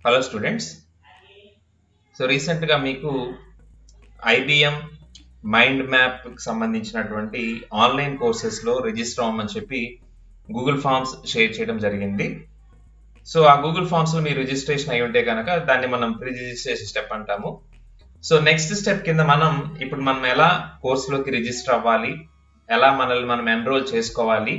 Hello students. So రీసెంట్గా మీకు IBM mind మ్యాప్కి సంబంధించినటువంటి ఆన్లైన్ కోర్సెస్లో రిజిస్టర్ అవ్వమని చెప్పి గూగుల్ ఫామ్స్ షేర్ చేయడం జరిగింది. సో ఆ గూగుల్ ఫామ్స్లో మీరు రిజిస్ట్రేషన్ అయి ఉంటే కనుక దాన్ని మనం ప్రీ రిజిస్ట్రేషన్ స్టెప్ అంటాము. సో నెక్స్ట్ స్టెప్ కింద ఇప్పుడు మనం ఎలా కోర్సులోకి రిజిస్టర్ అవ్వాలి, ఎలా మనల్ని మనం ఎన్రోల్ చేసుకోవాలి,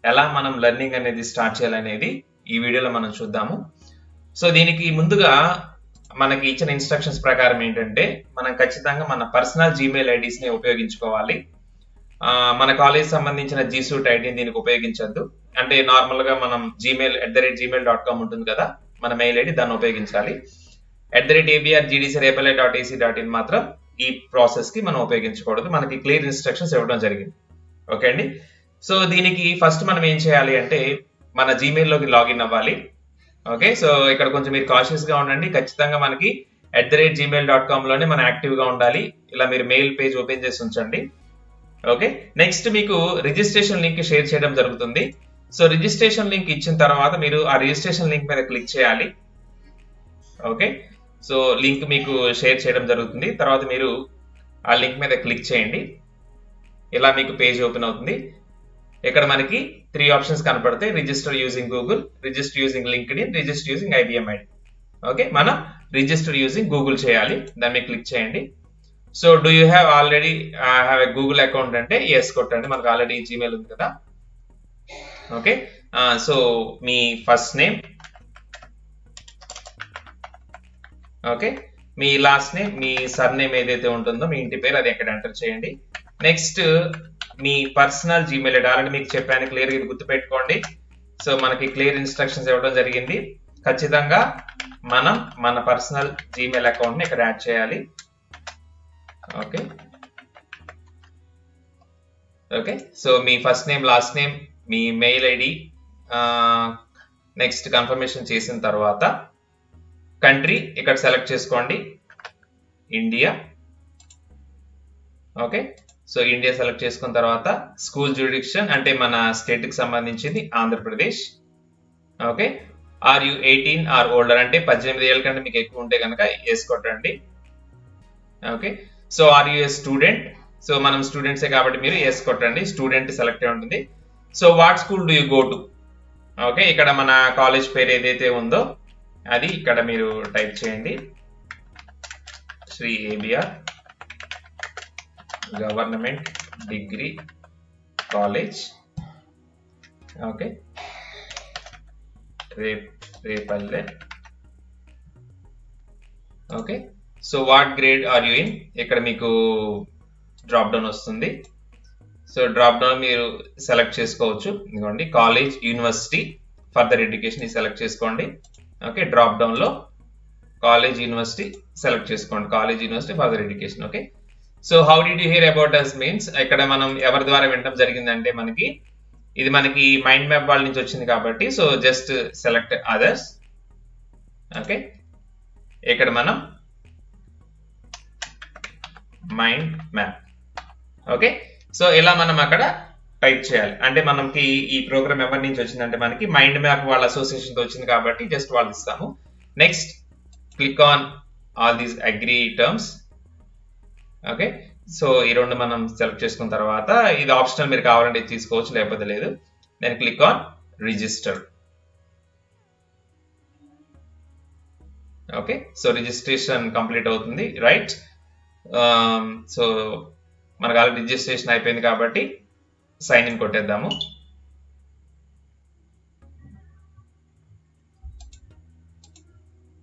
ఎలా మనం లెర్నింగ్ అనేది స్టార్ట్ చేయాలనేది ఈ వీడియోలో మనం చూద్దాము. సో దీనికి ముందుగా మనకి ఇచ్చిన ఇన్స్ట్రక్షన్స్ ప్రకారం ఏంటంటే మనం ఖచ్చితంగా మన పర్సనల్ జీమెయిల్ ఐడీస్ని ఉపయోగించుకోవాలి. మన కాలేజ్ సంబంధించిన జీసూట్ ఐడిని దీనికి ఉపయోగించద్దు. అంటే నార్మల్గా మనం gmail@gmail.com ఉంటుంది కదా, మన మెయిల్ ఐడి, దాన్ని ఉపయోగించాలి. @abr.gdcrapalai.ac.in మాత్రం ఈ ప్రాసెస్కి మనం ఉపయోగించకూడదు. మనకి క్లియర్ ఇన్స్ట్రక్షన్స్ ఇవ్వడం జరిగింది. ఓకే అండి. సో దీనికి ఫస్ట్ మనం ఏం చేయాలి అంటే మన జీమెయిల్లోకి లాగిన్ అవ్వాలి. ఓకే, సో ఇక్కడ కొంచెం మీరు కాషియస్గా ఉండండి. ఖచ్చితంగా మనకి @gmail.com లోనే మనం యాక్టివ్గా ఉండాలి. ఇలా మీరు మెయిల్ పేజ్ ఓపెన్ చేసి ఉంచండి. ఓకే, నెక్స్ట్ మీకు రిజిస్ట్రేషన్ లింక్ షేర్ చేయడం జరుగుతుంది. సో రిజిస్ట్రేషన్ లింక్ ఇచ్చిన తర్వాత మీరు ఆ రిజిస్ట్రేషన్ లింక్ మీద క్లిక్ చేయాలి. ఓకే, సో లింక్ మీకు షేర్ చేయడం జరుగుతుంది. తర్వాత మీరు ఆ లింక్ మీద క్లిక్ చేయండి. ఇలా మీకు పేజ్ ఓపెన్ అవుతుంది. ఇక్కడ మనకి 3 ఆప్షన్స్ కనపడతాయి: register using Google, register using LinkedIn, register using IBM ID. Okay, మనం రిజిస్టర్ యూజింగ్ గూగుల్ చేయాలి. దాని మీద క్లిక్ చేయండి. So do you have already have a Google account అంటే ఎస్ కొట్టండి. మనకు ఆల్రెడీ జీమెయిల్ ఉంది కదా. ఓకే, సో మీ ఫస్ట్ నేమ్, ఓకే, మీ లాస్ట్ నేమ్, మీ సర్ నేమ్ ఏదైతే ఉంటుందో మీ ఇంటి పేరు అది ఎక్కడ ఎంటర్ చేయండి. నెక్స్ట్ మీ పర్సనల్ జీమెయిల్ ఐడి ఆల్రెడీ మీకు చెప్పాను, క్లియర్గా ఇది గుర్తుపెట్టుకోండి. సో మనకి క్లియర్ ఇన్స్ట్రక్షన్స్ ఇవ్వడం జరిగింది. ఖచ్చితంగా మనం మన పర్సనల్ జీమెయిల్ అకౌంట్ని ఇక్కడ యాడ్ చేయాలి. ఓకే ఓకే, సో మీ ఫస్ట్ నేమ్, లాస్ట్ నేమ్, మీ మెయిల్ ఐడి, నెక్స్ట్ కన్ఫర్మేషన్ చేసిన తర్వాత కంట్రీ ఇక్కడ సెలెక్ట్ చేసుకోండి, India. Okay, so India select చేసుకున్న తర్వాత స్కూల్ జ్యూరిడిక్షన్ అంటే మన స్టేట్కి సంబంధించింది Andhra Pradesh. Okay, are you 18 or older అంటే 18 ఏళ్ళ కంటే మీకు ఎక్కువ ఉంటే కనుక ఎస్ కొట్టండి. Okay, so are you a student, so మనం స్టూడెంట్సే కాబట్టి మీరు ఎస్ కొట్టండి. స్టూడెంట్ సెలెక్ట్ అయి ఉంటుంది. So what school do you go to, okay, ఇక్కడ మన కాలేజ్ పేరు ఏదైతే ఉందో అది ఇక్కడ మీరు టైప్ చేయండి. Shri ABR government degree college. Okay, Repalle. Okay, so what grade are you in, ఇక్కడ మీకు డ్రాప్ డౌన్ వస్తుంది. సో డ్రాప్ డౌన్ మీరు సెలెక్ట్ చేసుకోవచ్చు. ఇదిగోండి కాలేజ్, యూనివర్సిటీ, ఫర్దర్ ఎడ్యుకేషన్ ఇది సెలెక్ట్ చేసుకోండి. ఓకే, డ్రాప్ డౌన్ లో కాలేజ్, యూనివర్సిటీ సెలెక్ట్ చేసుకోండి. College, university, further education. Okay, so how did you hear about us means ఇక్కడ మనం ఎవరి ద్వారా వినడం జరిగిందంటే ఇది మనకి మైండ్ మ్యాప్ వాళ్ళ నుంచి వచ్చింది కాబట్టి so just select others. Okay, ఇక్కడ మనం మైండ్ మ్యాప్. ఓకే, సో ఇలా మనం అక్కడ టైప్ చేయాలి. అంటే మనకి ఈ ప్రోగ్రామ్ ఎవరి నుంచి వచ్చిందంటే మనకి మైండ్ మ్యాప్ వాళ్ళ అసోసియేషన్తో వచ్చింది కాబట్టి జస్ట్ వాళ్ళు ఇస్తాము. Next click on all these agree terms. Okay, so ఈ రెండు మనం సెలెక్ట్ చేసుకున్న తర్వాత ఇది ఆప్షనల్, మీరు కావాలంటే తీసుకోవచ్చు, లేకపోతే లేదు. Then click on register. Okay, so registration complete అవుతుంది, రైట్. సో మనకు ఆల్రెడీ రిజిస్ట్రేషన్ అయిపోయింది కాబట్టి సైన్ ఇన్ కొట్టేద్దాము.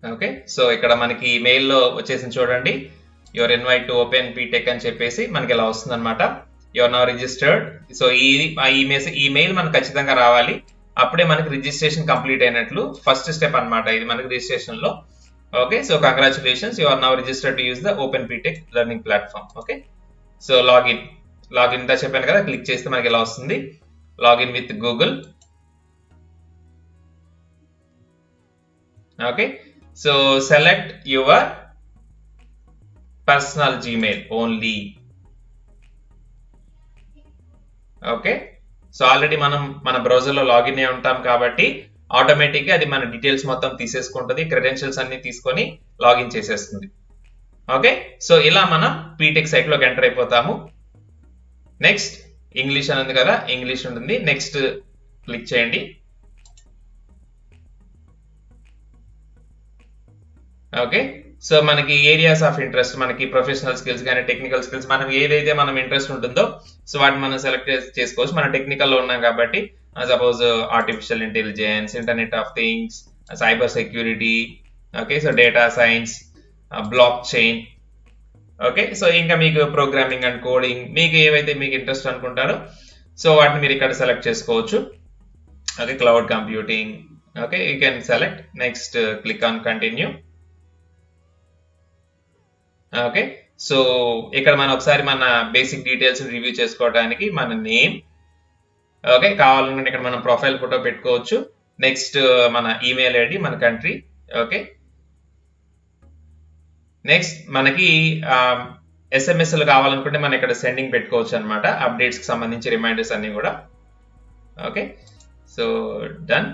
ఓకే, సో ఇక్కడ మనకి మెయిల్లో వచ్చేసింది చూడండి, your invite to open BTech అని చెప్పేసి మనకి ఇలా వస్తుంది అనమాట. Your now registered. సో ఈ మెయిల్ మనకు ఖచ్చితంగా రావాలి. అప్పుడే మనకి రిజిస్ట్రేషన్ కంప్లీట్ అయినట్లు. ఫస్ట్ స్టెప్ అనమాట ఇది మనకి రిజిస్ట్రేషన్ లో. Okay, so congratulations, you are now registered to use the open BTech learning platform. Okay, so login ఇంత చెప్పాను కదా, క్లిక్ చేస్తే మనకి ఇలా వస్తుంది, login with Google. Okay, so select your personal Gmail only. Okay, so already మనం మన బ్రౌజర్లో లాగిన్ అయి ఉంటాం కాబట్టి ఆటోమేటిక్గా అది మన డీటెయిల్స్ మొత్తం తీసేసుకుంటుంది, క్రెడెన్షియల్స్ అన్ని తీసుకొని లాగిన్ చేసేస్తుంది. ఓకే, సో ఇలా మనం పీటెక్ సైట్లోకి ఎంటర్ అయిపోతాము. నెక్స్ట్ ఇంగ్లీష్ అని ఉంది కదా, ఇంగ్లీష్ ఉంటుంది. నెక్స్ట్ క్లిక్ చేయండి. ఓకే, సో మనకి ఏరియాస్ ఆఫ్ ఇంట్రెస్ట్, మనకి ప్రొఫెషనల్ స్కిల్స్ కానీ టెక్నికల్ స్కిల్స్, మనం ఏదైతే మనం ఇంట్రెస్ట్ ఉంటుందో సో వాటిని మనం సెలెక్ట్ చేసుకోవచ్చు. మనం టెక్నికల్లో ఉన్నాం కాబట్టి suppose artificial intelligence, internet of things, cyber security, okay, so data science, block chain. Okay, so ఇంకా మీకు ప్రోగ్రామింగ్ అండ్ కోడింగ్, మీకు ఏవైతే మీకు ఇంట్రెస్ట్ అనుకుంటారో సో వాటిని మీరు ఇక్కడ సెలెక్ట్ చేసుకోవచ్చు. Okay, cloud computing. Okay, you can select. Next click on continue. Okay, so ఇక్కడ మనం ఒకసారి మన బేసిక్ డీటెయిల్స్ రివ్యూ చేసుకోవడానికి మన నేమ్, ఓకే, కావాలనుకుంటే ఇక్కడ మనం ప్రొఫైల్ ఫోటో పెట్టుకోవచ్చు. నెక్స్ట్ మన ఈమెయిల్ ఐడి, మన కంట్రీ. ఓకే, నెక్స్ట్ మనకి ఎస్ఎంఎస్లు కావాలనుకుంటే మనం ఇక్కడ సెండింగ్ పెట్టుకోవచ్చు అనమాట, అప్డేట్స్కి సంబంధించి రిమైండర్స్ అన్ని కూడా. Okay, so done.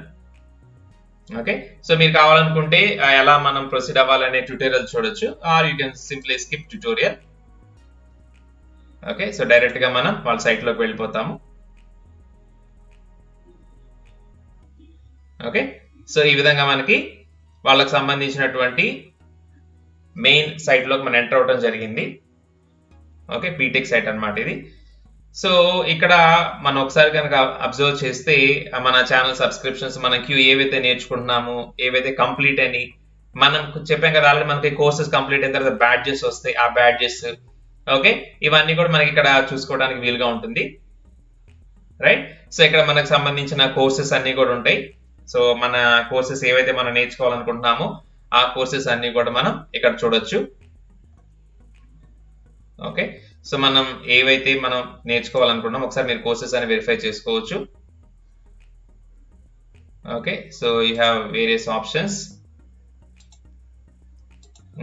Okay, so మీరు కావాలనుకుంటే ఎలా మనం ప్రొసీడ్ అవ్వాలనే ట్యూటోరియల్ చూడొచ్చు, or you can simply skip tutorial. Okay, so direct గా మనం వాళ్ళ సైట్ లోకి వెళ్ళిపోతాము. ఓకే, సో ఈ విధంగా మనకి వాళ్ళకి సంబంధించినటువంటి మెయిన్ సైట్ లోకి మనం ఎంటర్ అవడం జరిగింది. ఓకే, పీటెక్ సైట్ అన్నమాట ఇది. సో ఇక్కడ మనం ఒకసారి కనుక అబ్జర్వ్ చేస్తే మన ఛానల్ సబ్స్క్రిప్షన్స్, మనకి ఏవైతే నేర్చుకుంటున్నాము, ఏవైతే కంప్లీట్ అని మనం చెప్పాం కదా ఆల్రెడీ, మనకి కోర్సెస్ కంప్లీట్ అయిన తర్వాత బ్యాడ్జెస్ వస్తాయి, ఆ బ్యాడ్జెస్. ఓకే, ఇవన్నీ కూడా మనకి ఇక్కడ చూసుకోవడానికి వీలుగా ఉంటుంది. రైట్, సో ఇక్కడ మనకు సంబంధించిన కోర్సెస్ అన్ని కూడా ఉంటాయి. సో మన కోర్సెస్ ఏవైతే మనం నేర్చుకోవాలనుకుంటున్నామో ఆ కోర్సెస్ అన్ని కూడా మనం ఇక్కడ చూడొచ్చు. ఓకే, సో మనం ఏవైతే మనం నేర్చుకోవాలనుకుంటున్నాం ఒకసారి మీరు కోర్సెస్ అని వెరిఫై చేసుకోవచ్చు. Okay, so you have various options.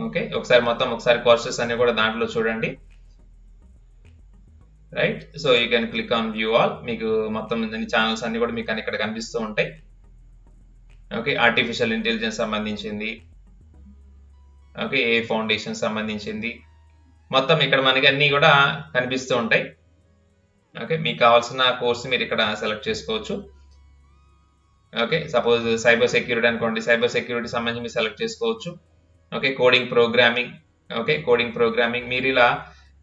Okay, ఒకసారి కోర్సెస్ అన్ని కూడా దాంట్లో చూడండి. Right, so you can click on view all. మీకు మొత్తం ఛానల్స్ అన్ని కూడా మీకు ఇక్కడ కనిపిస్తూ ఉంటాయి. ఓకే, ఆర్టిఫిషియల్ ఇంటెలిజెన్స్ సంబంధించింది, ఓకే, ఏ ఫౌండేషన్ సంబంధించింది, మొత్తం ఇక్కడ మనకి అన్ని కూడా కనిపిస్తూ ఉంటాయి. ఓకే, మీకు కావాల్సిన కోర్సు మీరు ఇక్కడ సెలెక్ట్ చేసుకోవచ్చు. ఓకే, సపోజ్ సైబర్ సెక్యూరిటీ అనుకోండి, సైబర్ సెక్యూరిటీ సంబంధించి మీరు సెలెక్ట్ చేసుకోవచ్చు. Okay, coding programming. Okay, coding programming మీరు ఇలా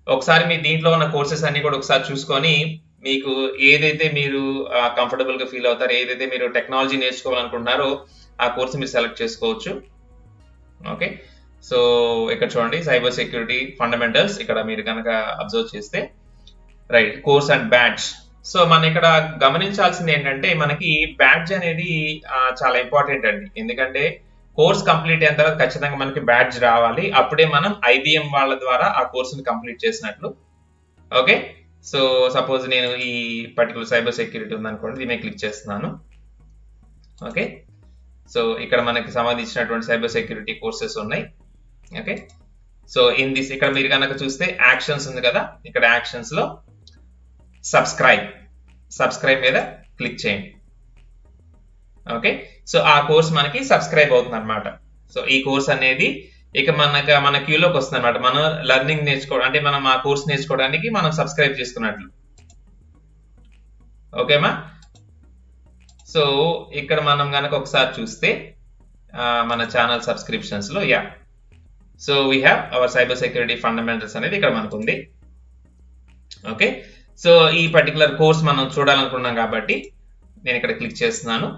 ఒకసారి మీ దీంట్లో ఉన్న కోర్సెస్ అన్ని కూడా ఒకసారి చూసుకొని మీకు ఏదైతే మీరు కంఫర్టబుల్ గా ఫీల్ అవుతారో, ఏదైతే మీరు టెక్నాలజీ నేర్చుకోవాలనుకుంటున్నారో ఆ కోర్సు మీరు సెలెక్ట్ చేసుకోవచ్చు. ఓకే, సో ఇక్కడ చూడండి సైబర్ సెక్యూరిటీ ఫండమెంటల్స్, ఇక్కడ మీరు కనుక అబ్జర్వ్ చేస్తే right course and badge. So మనం ఇక్కడ గమనించాల్సింది ఏంటంటే మనకి బ్యాడ్జ్ అనేది చాలా ఇంపార్టెంట్ అండి. ఎందుకంటే కోర్స్ కంప్లీట్ అయిన తర్వాత ఖచ్చితంగా మనకి బ్యాడ్జ్ రావాలి, అప్పుడే మనం ఐబిఎం వాళ్ళ ద్వారా ఆ కోర్సుని కంప్లీట్ చేసినట్లు. ఓకే, సో సపోజ్ నేను ఈ పర్టికులర్ సైబర్ సెక్యూరిటీ ఉందనుకోండి, దీని మీద క్లిక్ చేస్తున్నాను. ఓకే, సో ఇక్కడ మనకి సంబంధించినటువంటి సైబర్ సెక్యూరిటీ కోర్సెస్ ఉన్నాయి. ఓకే, సో ఇన్ దిస్ ఇక్కడ మీరు కనుక చూస్తే యాక్షన్స్ ఉంది కదా, ఇక్కడ యాక్షన్స్ లో సబ్స్క్రైబ్ మీద క్లిక్ చేయండి. ఓకే, సో ఆ కోర్స్ మనకి సబ్స్క్రైబ్ అవుతుంది అనమాట. సో ఈ కోర్స్ అనేది ఇక మన క్యూలోకి వస్తుంది అనమాట. మనం లెర్నింగ్ నేర్చుకోవడం అంటే మనం ఆ కోర్స్ నేర్చుకోవడానికి మనం సబ్స్క్రైబ్ చేసుకున్నట్లు. ఓకేమా, సో ఇక్కడ మనం కనుక ఒకసారి చూస్తే మన ఛానల్ సబ్స్క్రిప్షన్స్ లో so we have our cyber security fundamentals అనేది ఇక్కడ మనకు ఉంది. ఓకే, సో ఈ పర్టికులర్ కోర్స్ మనం చూడాలనుకున్నాం కాబట్టి నేను ఇక్కడ క్లిక్ చేస్తున్నాను.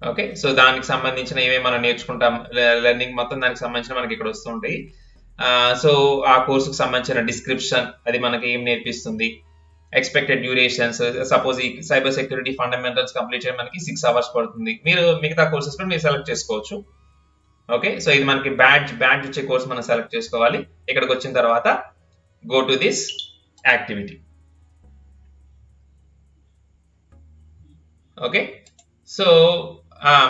ఓకే, సో దానికి సంబంధించిన ఏమేమి మనం నేర్చుకుంటాం, లెర్నింగ్ మొత్తం దానికి సంబంధించిన మనకి ఇక్కడ వస్తూ ఉంటాయి. సో ఆ కోర్సుకు సంబంధించిన డిస్క్రిప్షన్, అది మనకి ఏం నేర్పిస్తుంది, ఎక్స్పెక్టెడ్ డ్యూరేషన్స్. సపోజ్ ఈ సైబర్ సెక్యూరిటీ ఫండమెంటల్స్ కంప్లీట్ చేయడం మనకి 6 hours పడుతుంది, మీరు మిగతా కోర్సెస్ కూడా మీరు సెలెక్ట్ చేసుకోవచ్చు. ఓకే, సో ఇది మనకి బ్యాడ్జ్ వచ్చే కోర్స్ మనం సెలెక్ట్ చేసుకోవాలి. ఇక్కడికి వచ్చిన తర్వాత go to this activity. Okay, so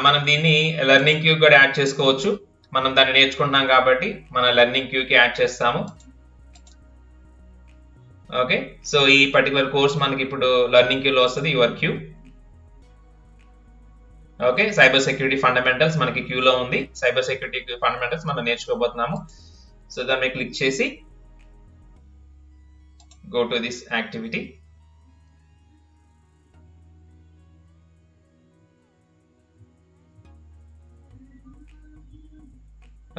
మనం దీన్ని లెర్నింగ్ క్యూ కూడా యాడ్ చేసుకోవచ్చు. మనం దాన్ని నేర్చుకుంటున్నాం కాబట్టి మన లెర్నింగ్ క్యూకి యాడ్ చేస్తాము. ఓకే, సో ఈ పర్టికులర్ కోర్స్ మనకి ఇప్పుడు లెర్నింగ్ క్యూలో వస్తుంది, your queue. Okay, cyber security fundamentals మనకి క్యూలో ఉంది. సైబర్ సెక్యూరిటీ ఫండమెంటల్స్ మనం నేర్చుకోబోతున్నాము. సో దాని మీద క్లిక్ చేసి go to this activity.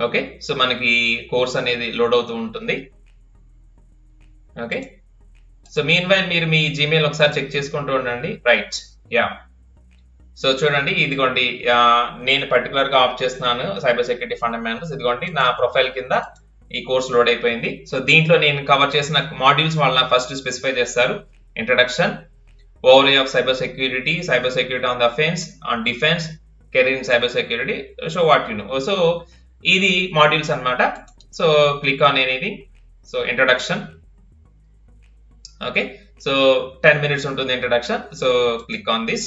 Okay, so మనకి కోర్స్ అనేది లోడ్ అవుతూ ఉంటుంది. ఓకే, సో మీన్ వైల్ మీరు మీ జీమెయిల్ ఒకసారి చెక్ చేసుకుంటూ ఉండండి. రైట్, యా, సో చూడండి, ఇదిగోండి నేను పర్టికులర్ గా ఆఫ్ చేస్తున్నాను సైబర్ సెక్యూరిటీ ఫండమెంటల్స్. ఇదిగోండి నా ప్రొఫైల్ కింద ఈ కోర్స్ లోడ్ అయిపోయింది. సో దీంట్లో నేను కవర్ చేసిన మాడ్యూల్స్ వాళ్ళ ఫస్ట్ స్పెసిఫై చేస్తారు. Introduction, over of cyber security on the offence, on defence, career in cyber security, so what you know. So ఇది మాడ్యూల్స్ అన్నమాట. So click on anything. So introduction. Okay, so 10 minutes ఉంటుంది introduction. So click on this.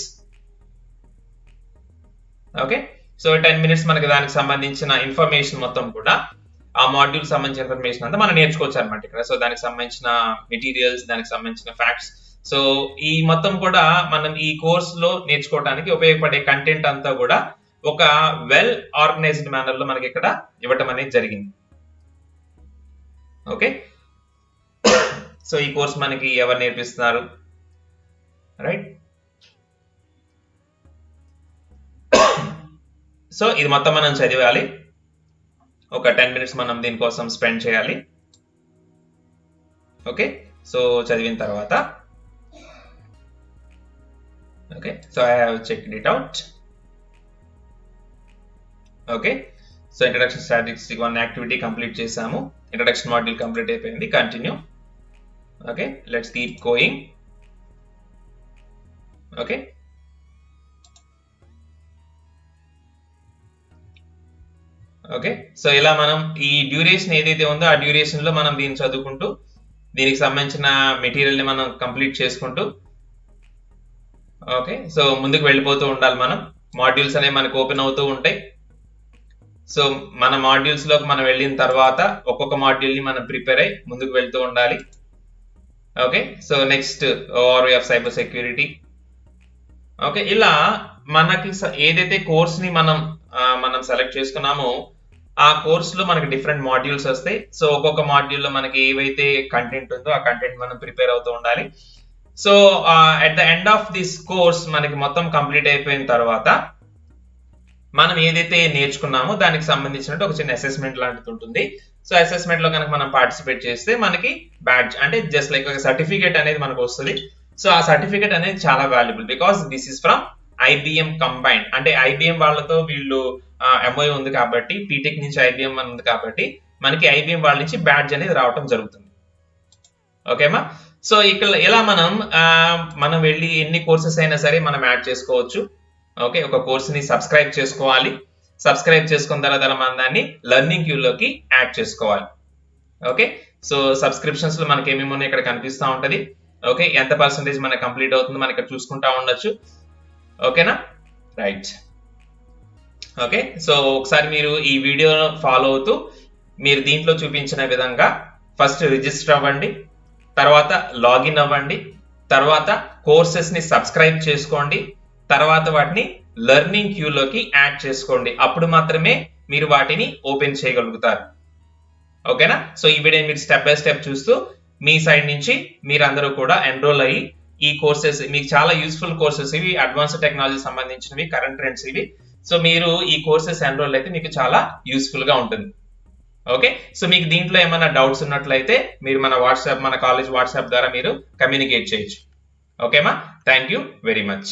Okay, so 10 minutes మనకి దానికి సంబంధించిన information మొత్తం కూడా, ఆ module సంబంధించిన ఇన్ఫర్మేషన్ అంతా మనం నేర్చుకోవచ్చు అనమాట ఇక్కడ. సో దానికి సంబంధించిన మెటీరియల్స్, దానికి సంబంధించిన ఫ్యాక్ట్స్, సో ఈ మొత్తం కూడా మనం ఈ కోర్స్ లో నేర్చుకోవడానికి ఉపయోగపడే కంటెంట్ అంతా కూడా ఒక వెల్ ఆర్గనైజ్డ్ మేనర్ లో మనకి ఇక్కడ ఇవ్వటం అనేది జరిగింది. ఓకే, సో ఈ కోర్స్ మనకి ఎవరు నేర్పిస్తున్నారు? రైట్, సో ఇది మొత్తం మనం చదివాలి. ఒక 10 minutes మనం దీనికోసం స్పెండ్ చేయాలి. ఓకే, సో చదివిన తర్వాత, okay, so I have checked it out. Okay, so introduction statistics 1 activity complete చేసాము. ఇంట్రడక్షన్ మాడ్యూల్ కంప్లీట్ అయిపోయింది. Continue. Okay, let's keep going. Okay, okay, so ఇలా మనం ఈ డ్యూరేషన్ ఏదైతే ఉందో ఆ డ్యూరేషన్ లో మనం దీన్ని చదువుకుంటూ, దీనికి సంబంధించిన మెటీరియల్ ని మనం కంప్లీట్ చేసుకుంటూ, ఓకే, సో ముందుకు వెళ్ళిపోతూ ఉండాలి. మనం మాడ్యూల్స్ అనేవి మనకు ఓపెన్ అవుతూ ఉంటాయి. సో మన మాడ్యూల్స్ లోకి మనం వెళ్ళిన తర్వాత ఒక్కొక్క మాడ్యూల్ ని మనం ప్రిపేర్ అయ్యి ముందుకు వెళ్తూ ఉండాలి. Okay, so next over of cyber security. Okay, ఇలా మనకి ఏదైతే కోర్స్ ని మనం సెలెక్ట్ చేసుకున్నామో ఆ కోర్స్ లో మనకి డిఫరెంట్ మాడ్యూల్స్ వస్తాయి. సో ఒక్కొక్క మాడ్యూల్ లో మనకి ఏవైతే కంటెంట్ ఉందో ఆ కంటెంట్ మనం ప్రిపేర్ అవుతూ ఉండాలి. So at the end of this course మనకి మొత్తం కంప్లీట్ అయిపోయిన తర్వాత మనం ఏదైతే నేర్చుకున్నామో దానికి సంబంధించినట్టు ఒక చిన్న అసెస్మెంట్ లాంటిది ఉంటుంది. సో అసెస్మెంట్ లో కనుక మనం పార్టిసిపేట్ చేస్తే మనకి బ్యాడ్జ్, అంటే జస్ట్ లైక్ ఒక సర్టిఫికేట్ అనేది మనకు వస్తుంది. సో ఆ సర్టిఫికేట్ అనేది చాలా valuable, because this is from IBM combined. అంటే IBM వాళ్ళతో వీళ్ళు MOU ఉంది కాబట్టి, పీటెక్ నుంచి IBM ఉంది కాబట్టి మనకి IBM వాళ్ళ నుంచి బ్యాడ్జ్ అనేది రావటం జరుగుతుంది. ఓకేమా, సో ఇక్కడ ఎలా మనం వెళ్ళి ఎన్ని కోర్సెస్ అయినా సరే మనం యాడ్ చేసుకోవచ్చు. ఓకే, ఒక కోర్స్ ని సబ్స్క్రైబ్ చేసుకోవాలి. సబ్స్క్రైబ్ చేసుకున్న తర్వాత మనం దాన్ని లెర్నింగ్ క్యూలోకి యాడ్ చేసుకోవాలి. ఓకే, సో సబ్స్క్రిప్షన్స్ లో మనకి ఏమేమి ఉన్నాయి ఇక్కడ కనిపిస్తూ ఉంటది. ఓకే, ఎంత పర్సెంటేజ్ మనకి కంప్లీట్ అవుతుందో మనం ఇక్కడ చూసుకుంటా ఉండొచ్చు. ఓకేనా, రైట్. ఓకే, సో ఒకసారి మీరు ఈ వీడియో ఫాలో అవుతూ మీరు దీంట్లో చూపించిన విధంగా ఫస్ట్ రిజిస్టర్ అవ్వండి, తర్వాత లాగిన్ అవ్వండి, తర్వాత కోర్సెస్ ని సబ్స్క్రైబ్ చేసుకోండి, తర్వాత వాటిని లెర్నింగ్ క్యూలోకి యాడ్ చేసుకోండి. అప్పుడు మాత్రమే మీరు వాటిని ఓపెన్ చేయగలుగుతారు. ఓకేనా, సో ఈ వీడియో మీరు స్టెప్ బై స్టెప్ చూస్తూ మీ సైడ్ నుంచి మీరందరూ కూడా ఎన్రోల్ అయ్యి ఈ కోర్సెస్ మీకు చాలా యూస్ఫుల్ కోర్సెస్ ఇవి, అడ్వాన్స్డ్ టెక్నాలజీ సంబంధించినవి, కరెంట్ ట్రెండ్స్ ఇవి. సో మీరు ఈ కోర్సెస్ ఎన్రోల్ అయితే మీకు చాలా యూస్ఫుల్ గా ఉంటుంది. ఓకే, సో మీకు దీంట్లో ఏమైనా డౌట్స్ ఉన్నట్లయితే మీరు మన కాలేజ్ వాట్సాప్ ద్వారా మీరు కమ్యూనికేట్ చేయొచ్చు. ఓకేమా, థ్యాంక్ యూ వెరీ మచ్.